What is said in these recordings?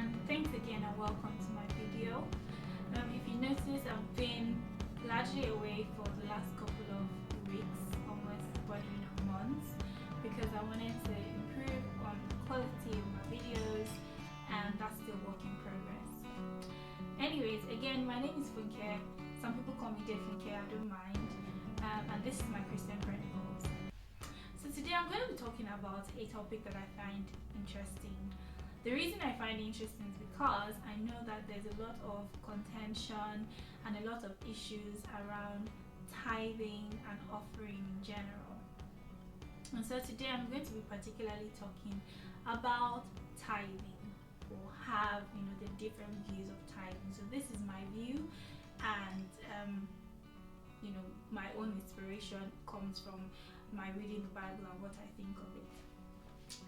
everyone, thanks again and welcome to my video. If you notice, I've been largely away for the last couple of weeks, almost bordering on months, because I wanted to improve on the quality of my videos, and that's still work in progress. Anyways, again, my name is Funke. Some people call me Funke, I don't mind, and this is my Christian Chronicles. So today I'm going to be talking about a topic that I find interesting. The reason I find it interesting is because I know that there's a lot of contention and a lot of issues around tithing and offering in general. And so today I'm going to be particularly talking about tithing, or have the different views of tithing. So this is my view, and my own inspiration comes from my reading the Bible and what I think of it.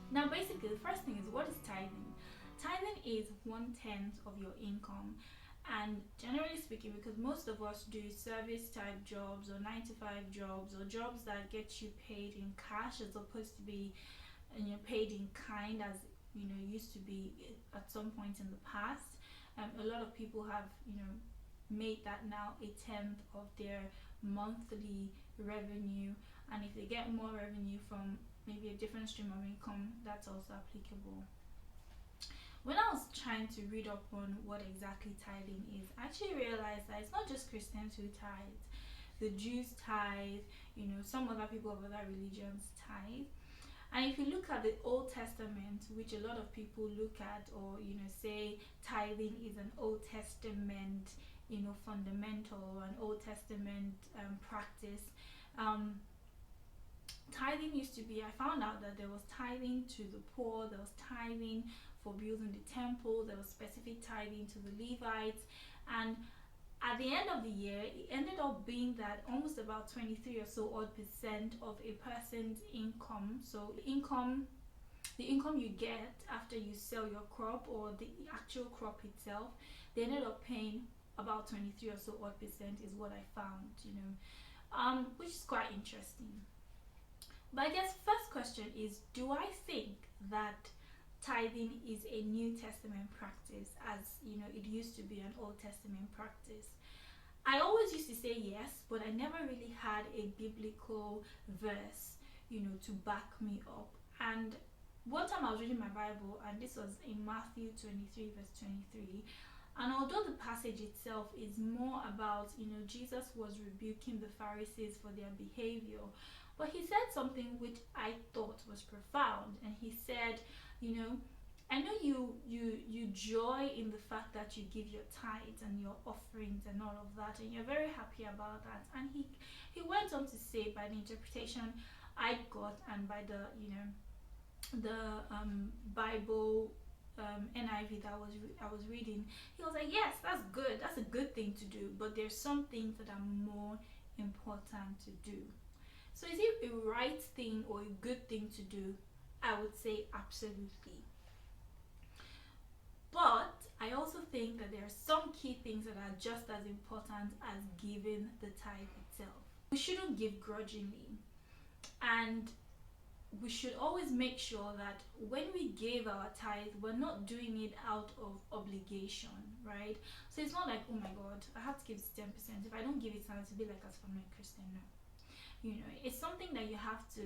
Now, basically, the first thing is, what is tithing? Tithing is 1/10 of your income, and generally speaking, because most of us do service type jobs or 9 to 5 jobs, or jobs that get you paid in cash as opposed to be paid in kind, as used to be at some point in the past. A lot of people have made that now 1/10 of their monthly revenue, and if they get more revenue from maybe a different stream of income, that's also applicable. When I was trying to read up on what exactly tithing is, I actually realized that it's not just Christians who tithe. The Jews tithe, some other people of other religions tithe. And if you look at the Old Testament, which a lot of people look at, or say tithing is an Old Testament fundamental, an Old Testament practice. Tithing used to be, I found out that there was tithing to the poor, there was tithing for building the temple, there was specific tithing to the Levites, and at the end of the year it ended up being that almost about 23 or so odd percent of a person's income, so the income you get after you sell your crop or the actual crop itself, they ended up paying about 23 or so odd percent, is what I found, which is quite interesting. But I guess first question is, do I think that tithing is a New Testament practice, as it used to be an Old Testament practice? I always used to say yes, but I never really had a biblical verse to back me up. And one time I was reading my Bible, and this was in Matthew 23 verse 23, and although the passage itself is more about Jesus was rebuking the Pharisees for their behavior, but he said something which I thought was profound. And he said, I know you joy in the fact that you give your tithes and your offerings and all of that, and you're very happy about that. And he went on to say, by the interpretation I got, and by the Bible NIV that I was reading, he was like, yes, that's good, that's a good thing to do, but there's some things that are more important to do. So is it a right thing or a good thing to do? I would say absolutely. But I also think that there are some key things that are just as important as giving the tithe itself. We shouldn't give grudgingly, and we should always make sure that when we give our tithe, we're not doing it out of obligation, right? So it's not like, oh my god, I have to give 10%. If I don't give it, it's to be like, as for my Christian. No. It's something that you have to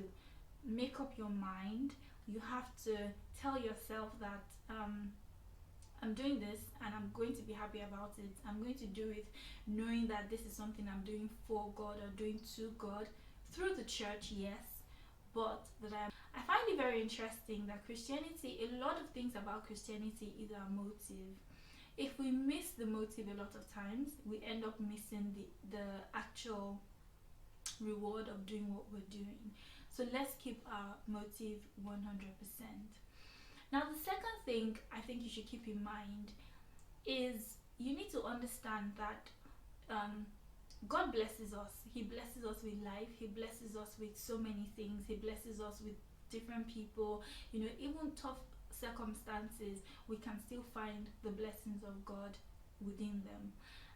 make up your mind. You have to tell yourself that I'm doing this and I'm going to be happy about it. I'm going to do it knowing that this is something I'm doing for God or doing to God through the church, yes, but that I find it very interesting that Christianity, a lot of things about Christianity is our motive. If we miss the motive a lot of times, we end up missing the actual reward of doing what we're doing. So let's keep our motive 100%. Now, the second thing I think you should keep in mind is you need to understand that God blesses us. He blesses us with life. He blesses us with so many things. He blesses us with different people. Even tough circumstances, we can still find the blessings of God within them.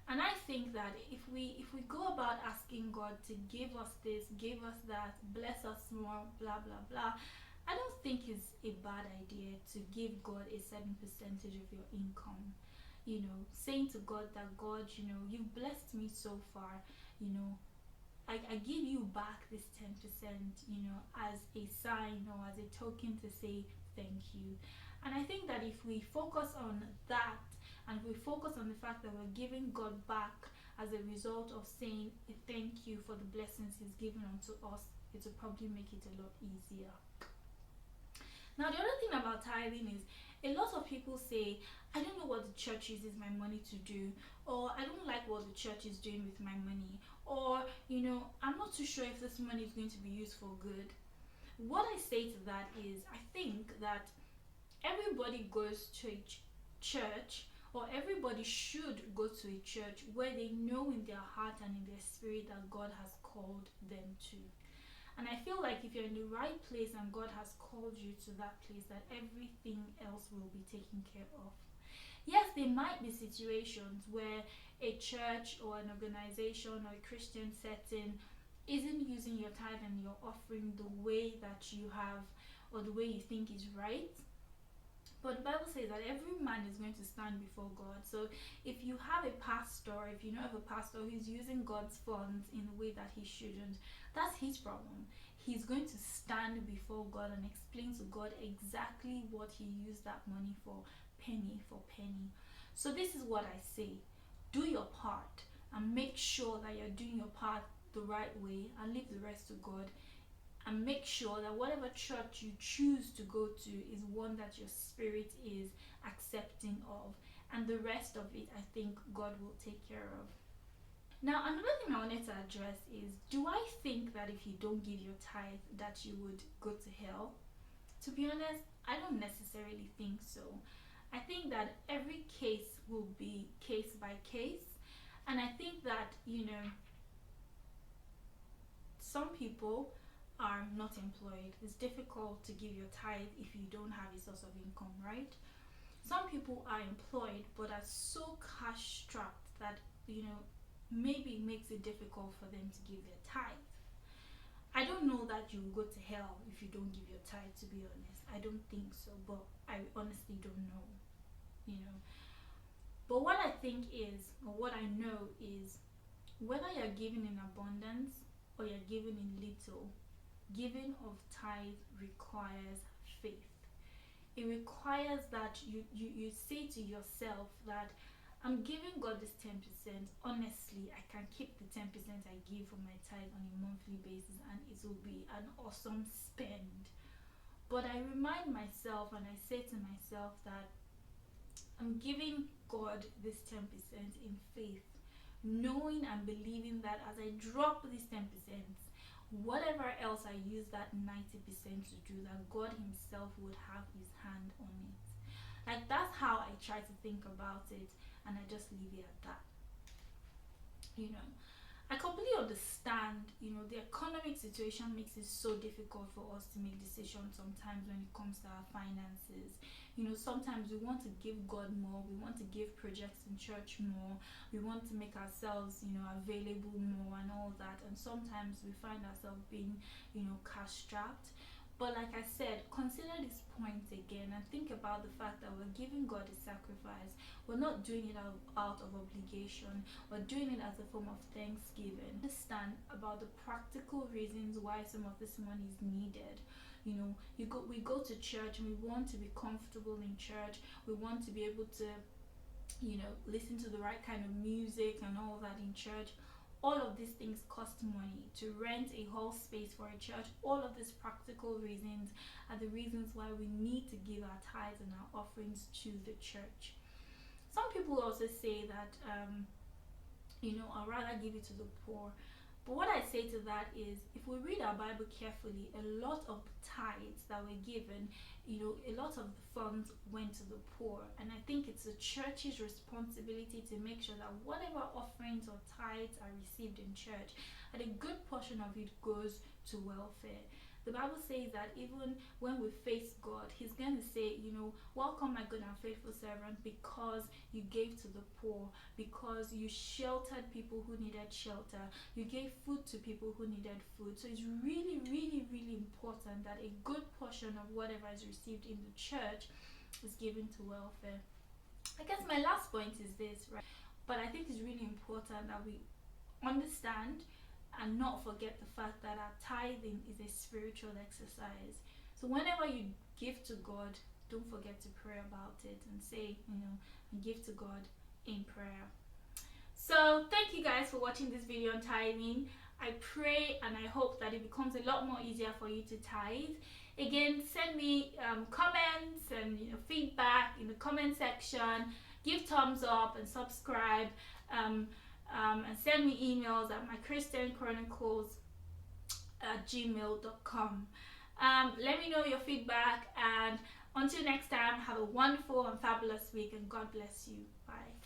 And I think that if we go about asking God to give us this, give us that, bless us more, blah blah blah, I don't think it's a bad idea to give God a certain percentage of your income. Saying to God that, God, you've blessed me so far. You know, I give you back this 10%, as a sign or as a token to say thank you. And I think that if we focus on that, and we focus on the fact that we're giving God back as a result of saying a thank you for the blessings He's given unto us, it will probably make it a lot easier. Now, the other thing about tithing is a lot of people say, I don't know what the church uses my money to do, or I don't like what the church is doing with my money, or, I'm not too sure if this money is going to be used for good. What I say to that is, I think that everybody goes to a church, or everybody should go to a church where they know in their heart and in their spirit that God has called them to. And I feel like if you're in the right place and God has called you to that place, that everything else will be taken care of. Yes, there might be situations where a church or an organization or a Christian setting isn't using your tithe and your offering the way that you have or the way you think is right. But the Bible says that every man is going to stand before God. So if you have a pastor, if you know of a pastor who's using God's funds in a way that he shouldn't, that's his problem. He's going to stand before God and explain to God exactly what he used that money for, penny for penny. So this is what I say. Do your part and make sure that you're doing your part the right way, and leave the rest to God. And make sure that whatever church you choose to go to is one that your spirit is accepting of, and the rest of it, I think God will take care of. Now, another thing I wanted to address is, do I think that if you don't give your tithe that you would go to hell? To be honest, I don't necessarily think so. I think that every case will be case by case, and I think that, some people are not employed. It's difficult to give your tithe if you don't have a source of income, right? Some people are employed but are so cash strapped that, maybe it makes it difficult for them to give their tithe. I don't know that you will go to hell if you don't give your tithe, to be honest. I don't think so, but I honestly don't know, you know. But what I think is, or what I know is, whether you're giving in abundance or you're giving in little, giving of tithe requires faith. It requires that you say to yourself that I'm giving God this 10%. Honestly, I can keep the 10% I give for my tithe on a monthly basis and it will be an awesome spend. But I remind myself and I say to myself that I'm giving God this 10% in faith, knowing and believing that as I drop this 10%, whatever else I use that 90% to do, that God Himself would have His hand on it. Like, that's how I try to think about it, and I just leave it at that. I completely understand, the economic situation makes it so difficult for us to make decisions sometimes when it comes to our finances. Sometimes we want to give God more, we want to give projects in church more, we want to make ourselves, available more and all that. And sometimes we find ourselves being, cash strapped. But like I said, consider this point again and think about the fact that we're giving God a sacrifice. We're not doing it out of obligation. We're doing it as a form of thanksgiving. Understand about the practical reasons why some of this money is needed. We go to church and we want to be comfortable in church. We want to be able to, listen to the right kind of music and all that in church. All of these things cost money. To rent a whole space for a church, all of these practical reasons are the reasons why we need to give our tithes and our offerings to the church. Some people also say that, I'd rather give it to the poor. But what I say to that is, if we read our Bible carefully, a lot of the tithes that were given, a lot of the funds went to the poor. And I think it's the church's responsibility to make sure that whatever offerings or tithes are received in church, that a good portion of it goes to welfare. The Bible says that even when we face God, He's going to say, welcome my good and faithful servant, because you gave to the poor, because you sheltered people who needed shelter, you gave food to people who needed food. So it's really, really, really important that a good portion of whatever is received in the church is given to welfare. I guess my last point is this, right? But I think it's really important that we understand and not forget the fact that our tithing is a spiritual exercise. So whenever you give to God, don't forget to pray about it and say, and give to God in prayer. So thank you guys for watching this video on tithing. I pray and I hope that it becomes a lot more easier for you to tithe. Again, send me comments and feedback in the comment section. Give thumbs up and subscribe. And send me emails at mychristianchronicles@gmail.com. Let me know your feedback, and until next time, have a wonderful and fabulous week, and God bless you. Bye.